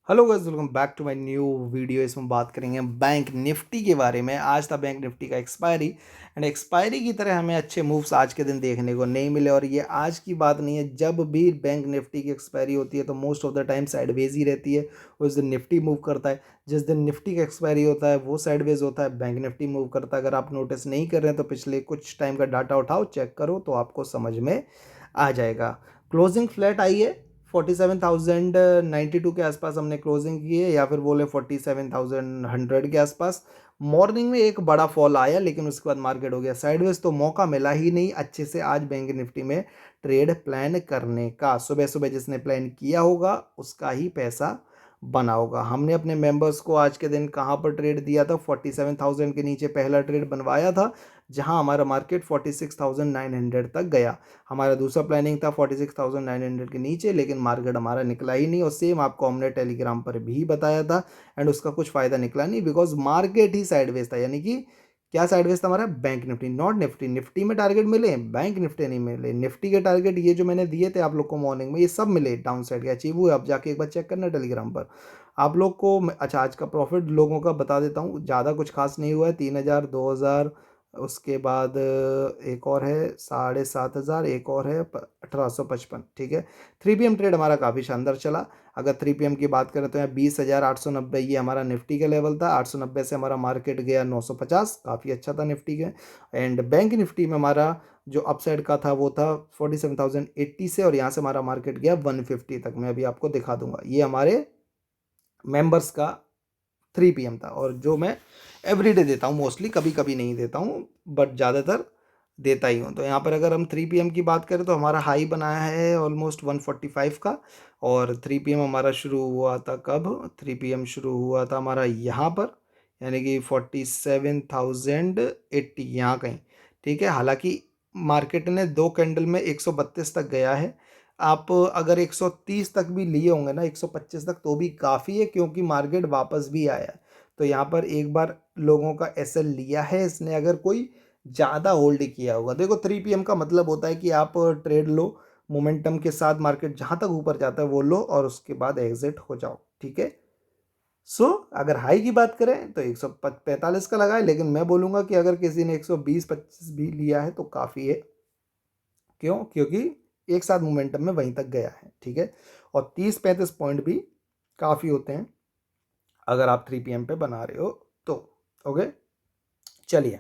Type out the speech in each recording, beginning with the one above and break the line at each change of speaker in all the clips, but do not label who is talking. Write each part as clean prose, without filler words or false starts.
Hello guys, welcome back to my new video. इसमें बात करेंगे बैंक निफ्टी के बारे में। आज था बैंक निफ्टी का एक्सपायरी एंड एक्सपायरी की तरह हमें अच्छे मूव्स आज के दिन देखने को नहीं मिले। और ये आज की बात नहीं है, जब भी बैंक निफ्टी की एक्सपायरी होती है तो most of the time sideways ही रहती है। उस दिन निफ्टी मूव करता है, जिस दिन निफ्टी का एक्सपायरी होता है वो साइडवेज होता है, बैंक निफ्टी मूव करता है। अगर आप नोटिस नहीं कर रहे हैं तो पिछले कुछ टाइम का डाटा उठाओ, चेक करो तो आपको समझ में आ जाएगा। क्लोजिंग फ्लैट आई है, 47,092 के आसपास हमने क्लोजिंग की है, या फिर बोले 47,100 के आसपास। मॉर्निंग में एक बड़ा फॉल आया लेकिन उसके बाद मार्केट हो गया साइडवेज, तो मौका मिला ही नहीं अच्छे से आज बैंक निफ्टी में ट्रेड प्लान करने का। सुबह सुबह जिसने प्लान किया होगा उसका ही पैसा बना होगा। हमने अपने मेंबर्स को आज के दिन कहाँ पर ट्रेड दिया था, 47,000 के नीचे पहला ट्रेड बनवाया था, जहां हमारा मार्केट 46,900 तक गया। हमारा दूसरा प्लानिंग था 46,900 के नीचे, लेकिन मार्केट हमारा निकला ही नहीं। और सेम आपको हमने टेलीग्राम पर भी बताया था एंड उसका कुछ फ़ायदा निकला नहीं, बिकॉज मार्केट ही साइडवेज था। यानी कि क्या साइडवेज था हमारा, bank Nifty not Nifty. Nifty में टारगेट मिले, बैंक निफ्टी नहीं मिले। निफ्टी के टारगेट ये जो मैंने दिए थे आप लोग को मॉर्निंग में, ये सब मिले, डाउन साइड के अचीव हुए। आप जाके एक बार चेक करना टेलीग्राम पर आप लोग को। अच्छा, आज का प्रॉफिट लोगों का बता देता हूँ, ज़्यादा कुछ खास नहीं हुआ है। 3,000, 2,000, उसके बाद एक और है 7,500, एक और है 1,855। ठीक है, 3 PM ट्रेड हमारा काफ़ी शानदार चला। अगर 3 PM की बात करें तो यहाँ 20,890 ये हमारा निफ्टी का लेवल था। 890 से हमारा मार्केट गया 950, काफ़ी अच्छा था निफ्टी के। एंड बैंक निफ्टी में हमारा जो अपसाइड का था वो था 47,080 से, और यहाँ से हमारा मार्केट गया 150 तक। मैं अभी आपको दिखा दूंगा, ये हमारे मेंबर्स का 3 PM था, और जो मैं एवरीडे देता हूँ, मोस्टली, कभी कभी नहीं देता हूँ बट ज़्यादातर देता ही हूँ। तो यहाँ पर अगर हम 3 PM की बात करें तो हमारा हाई बनाया है ऑलमोस्ट 145 का। और 3 PM हमारा शुरू हुआ था कब, 3 PM शुरू हुआ था हमारा यहाँ पर, यानी कि 47,080 यहाँ कहीं। ठीक है, हालांकि मार्केट ने 2 कैंडल में 132 तक गया है। आप अगर 130 तक भी लिए होंगे ना, 125 तक, तो भी काफ़ी है, क्योंकि मार्केट वापस भी आया है। तो यहाँ पर एक बार लोगों का एसएल लिया है इसने, अगर कोई ज़्यादा होल्ड किया होगा। देखो, 3 PM का मतलब होता है कि आप ट्रेड लो, मोमेंटम के साथ मार्केट जहाँ तक ऊपर जाता है वो लो, और उसके बाद एग्जिट हो जाओ। ठीक है, सो अगर हाई की बात करें तो 145 का लगाए, लेकिन मैं बोलूँगा कि अगर किसी ने 120-25 भी लिया है तो काफ़ी है। क्यों? क्योंकि एक साथ मोमेंटम में वहीं तक गया है। ठीक है, और 30-35 पॉइंट भी काफ़ी होते हैं अगर आप 3 PM पे बना रहे हो तो। ओके, चलिए।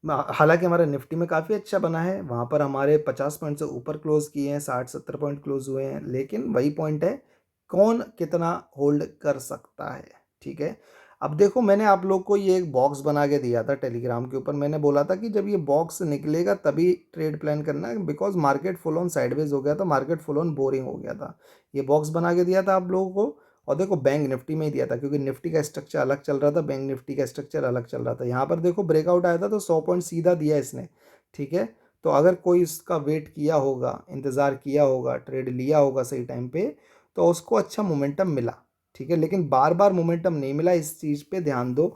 हालांकि हमारा निफ्टी में काफ़ी अच्छा बना है, वहाँ पर हमारे 50 पॉइंट से ऊपर क्लोज किए हैं, 60-70 पॉइंट क्लोज हुए हैं, लेकिन वही पॉइंट है, कौन कितना होल्ड कर सकता है। ठीक है, अब देखो, मैंने आप लोग को ये एक बॉक्स बना के दिया था टेलीग्राम के ऊपर। मैंने बोला था कि जब ये बॉक्स निकलेगा तभी ट्रेड प्लान करना है, because market full on sideways हो गया था, मार्केट फुल ऑन बोरिंग हो गया था। ये बॉक्स बना के दिया था आप लोगों को। और देखो, बैंक निफ्टी में ही दिया था, क्योंकि निफ्टी का स्ट्रक्चर अलग चल रहा था, बैंक निफ्टी का स्ट्रक्चर अलग चल रहा था। यहाँ पर देखो, ब्रेकआउट आया था तो 100 पॉइंट सीधा दिया इसने। ठीक है, तो अगर कोई इसका वेट किया होगा, इंतज़ार किया होगा, ट्रेड लिया होगा सही टाइम पे, तो उसको अच्छा मोमेंटम मिला। ठीक है, लेकिन बार बार मोमेंटम नहीं मिला, इस चीज़ पे ध्यान दो।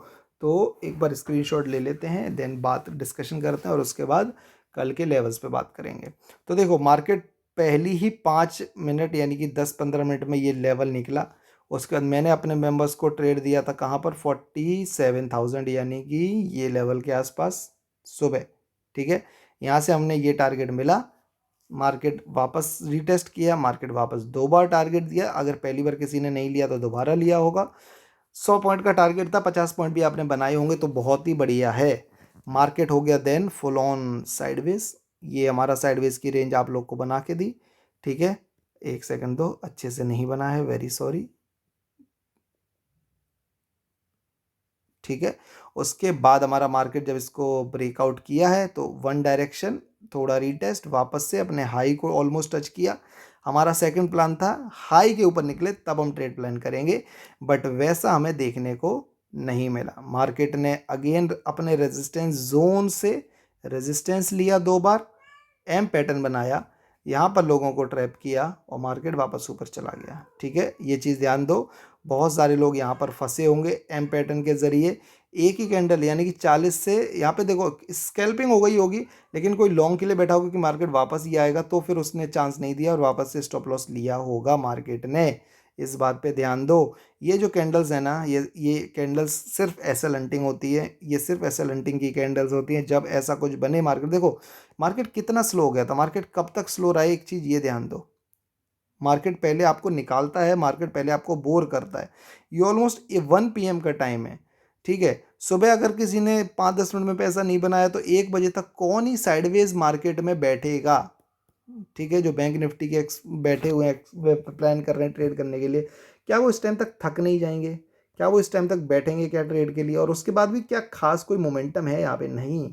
तो एक बार स्क्रीनशॉट ले लेते हैं, देन बात डिस्कशन करते हैं, और उसके बाद कल के लेवल्स पे बात करेंगे। तो देखो, मार्केट पहली ही 5 मिनट यानी कि 10-15 मिनट में ये लेवल निकला। उसके बाद मैंने अपने मेंबर्स को ट्रेड दिया था कहाँ पर, 47,000 यानी कि ये लेवल के आसपास सुबह। ठीक है, यहाँ से हमने ये टारगेट मिला, मार्केट वापस रीटेस्ट किया, मार्केट वापस 2 बार टारगेट दिया। अगर पहली बार किसी ने नहीं लिया तो दोबारा लिया होगा। 100 पॉइंट का टारगेट था, 50 पॉइंट भी आपने बनाए होंगे, तो बहुत ही बढ़िया है। मार्केट हो गया देन फुल ऑन साइडवेज। ये हमारा साइडवेज की रेंज आप लोग को बना के दी। ठीक है, एक सेकंड दो, अच्छे से नहीं बना है, वेरी सॉरी। ठीक है, उसके बाद हमारा मार्केट जब इसको ब्रेकआउट किया है तो वन डायरेक्शन, थोड़ा रीटेस्ट, वापस से अपने हाई को ऑलमोस्ट टच किया। हमारा सेकंड प्लान था हाई के ऊपर निकले तब हम ट्रेड प्लान करेंगे, बट वैसा हमें देखने को नहीं मिला। मार्केट ने अगेन अपने रेजिस्टेंस जोन से रेजिस्टेंस लिया 2 बार, एम पैटर्न बनाया, यहाँ पर लोगों को ट्रैप किया, और मार्केट वापस ऊपर चला गया। ठीक है, ये चीज़ ध्यान दो। बहुत सारे लोग यहाँ पर फंसे होंगे एम पैटर्न के ज़रिए। एक ही कैंडल यानी कि 40 से यहाँ पे देखो स्कैल्पिंग हो गई होगी, लेकिन कोई लॉन्ग के लिए बैठा होगा कि मार्केट वापस ही आएगा, तो फिर उसने चांस नहीं दिया और वापस से स्टॉप लॉस लिया होगा मार्केट ने। इस बात पे ध्यान दो। ये जो कैंडल्स है ना, ये कैंडल्स सिर्फ एसएल हंटिंग होती है, ये सिर्फ एसएल हंटिंग की कैंडल्स होती हैं। जब ऐसा कुछ बने मार्केट, देखो मार्केट कितना स्लो हो गया था, मार्केट कब तक स्लो रहा है, एक चीज़ ये ध्यान दो। मार्केट पहले आपको निकालता है, मार्केट पहले आपको बोर करता है। ये ऑलमोस्ट 1 PM का टाइम है, ठीक है। सुबह अगर किसी ने 5-10 मिनट में पैसा नहीं बनाया तो 1 बजे तक कौन ही साइडवेज मार्केट में बैठेगा, ठीक है। जो बैंक निफ्टी के बैठे हुए हैं, प्लान कर रहे हैं ट्रेड करने के लिए, क्या वो इस टाइम तक थक नहीं जाएंगे? क्या वो इस टाइम तक बैठेंगे क्या ट्रेड के लिए? और उसके बाद भी क्या खास कोई मोमेंटम है यहाँ पे? नहीं।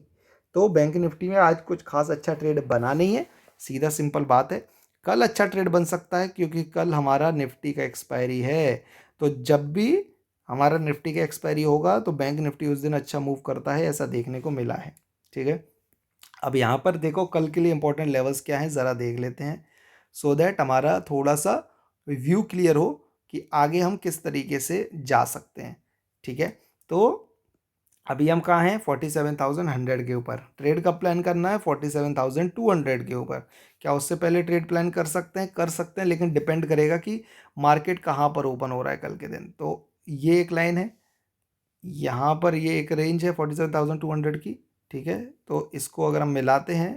तो बैंक निफ्टी में आज कुछ खास अच्छा ट्रेड बना नहीं है, सीधा सिंपल बात है। कल अच्छा ट्रेड बन सकता है क्योंकि कल हमारा निफ्टी का एक्सपायरी है। तो जब भी हमारा निफ्टी का एक्सपायरी होगा तो बैंक निफ्टी उस दिन अच्छा मूव करता है, ऐसा देखने को मिला है, ठीक है। अब यहाँ पर देखो कल के लिए इंपॉर्टेंट लेवल्स क्या हैं, ज़रा देख लेते हैं, सो दैट हमारा थोड़ा सा व्यू क्लियर हो कि आगे हम किस तरीके से जा सकते हैं, ठीक है। तो अभी हम कहाँ हैं? 47,100 के ऊपर। ट्रेड कब प्लान करना है? 47,200 के ऊपर। क्या उससे पहले ट्रेड प्लान कर सकते हैं? कर सकते हैं, लेकिन डिपेंड करेगा कि मार्केट कहाँ पर ओपन हो रहा है कल के दिन। तो ये एक लाइन है, यहाँ पर ये एक रेंज है 47,200 की, ठीक है। तो इसको अगर हम मिलाते हैं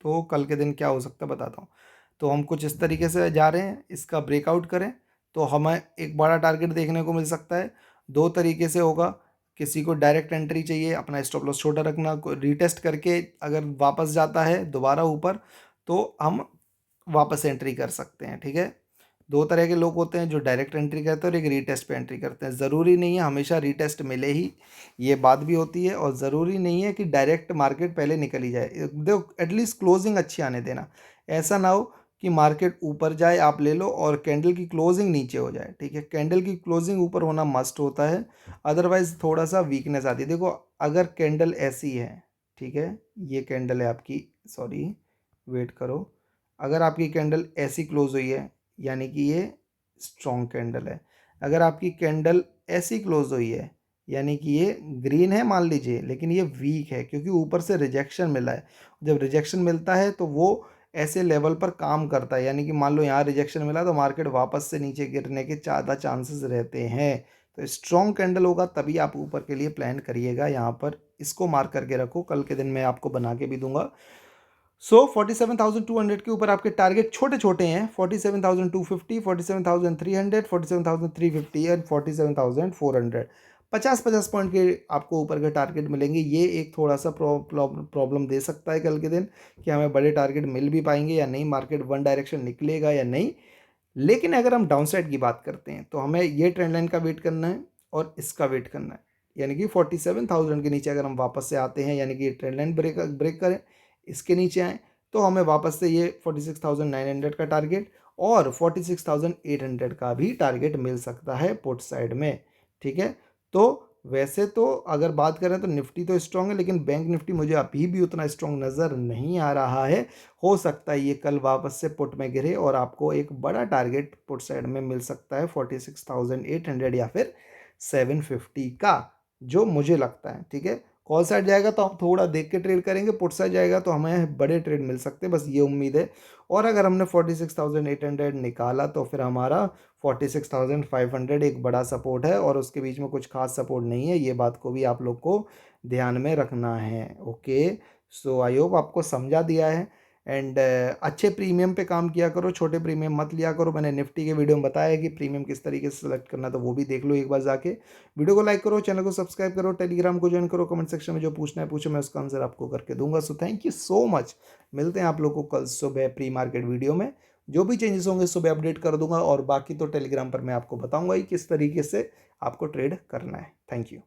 तो कल के दिन क्या हो सकता है बताता हूँ। तो हम कुछ इस तरीके से जा रहे हैं, इसका ब्रेकआउट करें तो हमें एक बड़ा टारगेट देखने को मिल सकता है। दो तरीके से होगा, किसी को डायरेक्ट एंट्री चाहिए, अपना स्टॉप लॉस छोटा रखना, रीटेस्ट करके अगर वापस जाता है दोबारा ऊपर तो हम वापस एंट्री कर सकते हैं, ठीक है। दो तरह के लोग होते हैं, जो डायरेक्ट एंट्री करते हैं और एक रीटेस्ट पे एंट्री करते हैं। ज़रूरी नहीं है हमेशा रीटेस्ट मिले ही, ये बात भी होती है। और ज़रूरी नहीं है कि डायरेक्ट मार्केट पहले निकल ही जाए। देखो एटलीस्ट क्लोजिंग अच्छी आने देना, ऐसा ना हो कि मार्केट ऊपर जाए आप ले लो और कैंडल की क्लोजिंग नीचे हो जाए, ठीक है। कैंडल की क्लोजिंग ऊपर होना मस्ट होता है, अदरवाइज थोड़ा सा वीकनेस आती है। देखो अगर कैंडल ऐसी है, ठीक है, ये कैंडल है आपकी, सॉरी वेट करो, अगर आपकी कैंडल ऐसी क्लोज हुई है यानी कि ये स्ट्रॉन्ग कैंडल है। अगर आपकी कैंडल ऐसी क्लोज हुई है यानी कि ये ग्रीन है मान लीजिए, लेकिन ये वीक है क्योंकि ऊपर से रिजेक्शन मिला है। जब रिजेक्शन मिलता है तो वो ऐसे लेवल पर काम करता है, यानी कि मान लो यहाँ रिजेक्शन मिला तो मार्केट वापस से नीचे गिरने के ज़्यादा चांसेस रहते हैं। तो स्ट्रॉन्ग कैंडल होगा तभी आप ऊपर के लिए प्लान करिएगा। यहाँ पर इसको मार्क करके रखो, कल के दिन मैं आपको बना के भी दूंगा। सो 47,200 के ऊपर आपके टारगेट छोटे छोटे हैं, 47,250, 47,300, 47,350 एंड 47,400। 50-50 पॉइंट के आपको ऊपर के टारगेट मिलेंगे। ये एक थोड़ा सा प्रॉब्लम दे सकता है कल के दिन कि हमें बड़े टारगेट मिल भी पाएंगे या नहीं, मार्केट वन डायरेक्शन निकलेगा या नहीं। लेकिन अगर हम डाउन साइड की बात करते हैं तो हमें ये ट्रेंड लाइन का वेट करना है और इसका वेट करना है, यानी कि 47,000 के नीचे अगर हम वापस से आते हैं, यानी कि ये ट्रेंड लाइन ब्रेक ब्रेक करें, इसके नीचे आए तो हमें वापस से ये 46,900 का टारगेट और 46,800 का भी टारगेट मिल सकता है पुट साइड में, ठीक है। तो वैसे तो अगर बात करें तो निफ्टी तो स्ट्रांग है, लेकिन बैंक निफ्टी मुझे अभी भी उतना स्ट्रांग नज़र नहीं आ रहा है। हो सकता है ये कल वापस से पुट में गिरे और आपको एक बड़ा टारगेट पुट साइड में मिल सकता है 46,800 या फिर 750 का, जो मुझे लगता है, ठीक है। कॉल साइड जाएगा तो हम थोड़ा देख के ट्रेड करेंगे, पुट साइड जाएगा तो हमें बड़े ट्रेड मिल सकते हैं, बस ये उम्मीद है। और अगर हमने 46,800 निकाला तो फिर हमारा 46,500 एक बड़ा सपोर्ट है और उसके बीच में कुछ खास सपोर्ट नहीं है। ये बात को भी आप लोग को ध्यान में रखना है, ओके। सो आई होप आपको समझा दिया है। एंड अच्छे प्रीमियम पे काम किया करो, छोटे प्रीमियम मत लिया करो। मैंने निफ्टी के वीडियो में बताया कि प्रीमियम किस तरीके से सेलेक्ट करना, तो वो भी देख लो एक बार जाके। वीडियो को लाइक करो, चैनल को सब्सक्राइब करो, टेलीग्राम को ज्वाइन करो, कमेंट सेक्शन में जो पूछना है पूछो, मैं उसका आंसर आपको करके दूंगा। So thank you so much. मिलते हैं आप लोग को कल सुबह प्री मार्केट वीडियो में। जो भी चेंजेस होंगे सुबह अपडेट कर दूंगा और बाकी तो टेलीग्राम पर मैं आपको बताऊंगा ही किस तरीके से आपको ट्रेड करना है। Thank you.